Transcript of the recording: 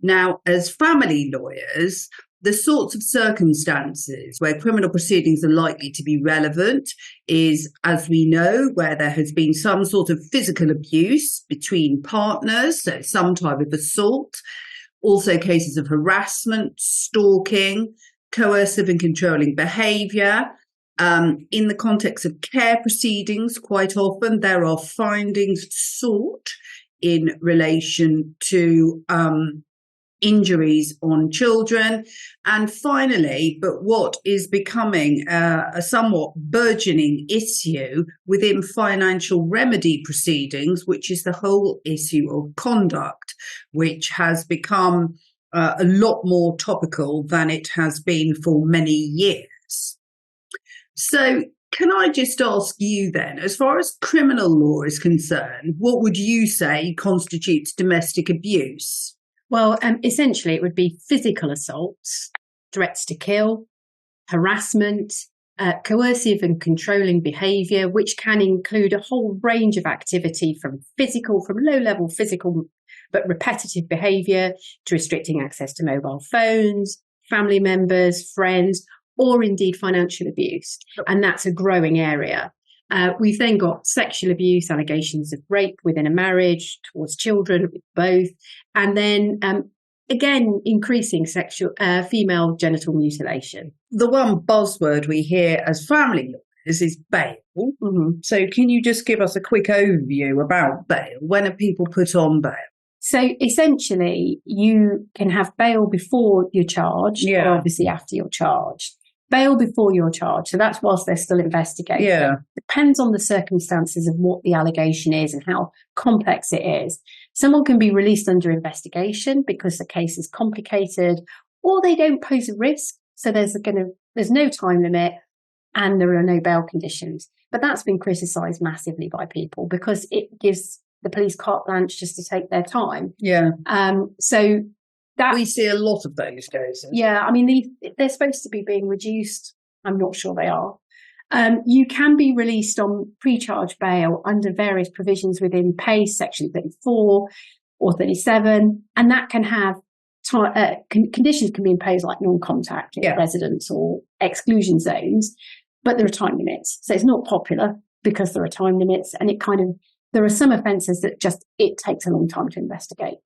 Now, as family lawyers, the sorts of circumstances where criminal proceedings are likely to be relevant is, as we know, where there has been some sort of physical abuse between partners, so some type of assault, also cases of harassment, stalking, coercive and controlling behaviour. In the context of care proceedings, quite often there are findings sought in relation to injuries on children. And finally, but what is becoming a somewhat burgeoning issue within financial remedy proceedings, which is the whole issue of conduct, which has become a lot more topical than it has been for many years. So can I just ask you then, as far as criminal law is concerned, what would you say constitutes domestic abuse? Well, essentially, it would be physical assaults, threats to kill, harassment, coercive and controlling behaviour, which can include a whole range of activity from low-level physical but repetitive behaviour to restricting access to mobile phones, family members, friends, or indeed financial abuse. And that's a growing area. We've then got sexual abuse, allegations of rape within a marriage, towards children, with both. And then, again, increasing female genital mutilation. The one buzzword we hear as family lawyers is bail. Mm-hmm. So can you just give us a quick overview about bail? When are people put on bail? So essentially, you can have bail before you're charged, or obviously after you're charged. Bail before you're charged. So that's whilst they're still investigating. Yeah. Depends on the circumstances of what the allegation is and how complex it is. Someone can be released under investigation because the case is complicated, or they don't pose a risk. So there's no time limit and there are no bail conditions. But that's been criticised massively by people because it gives the police carte blanche just to take their time. Yeah. So that we see a lot of those cases. Yeah, I mean, they're supposed to be being reduced. I'm not sure they are. You can be released on pre-charge bail under various provisions within PACE, Section 34 or 37, and that can have conditions can be imposed like non-contact residence or exclusion zones, but there are time limits. So it's not popular because there are time limits, and there are some offences that it takes a long time to investigate.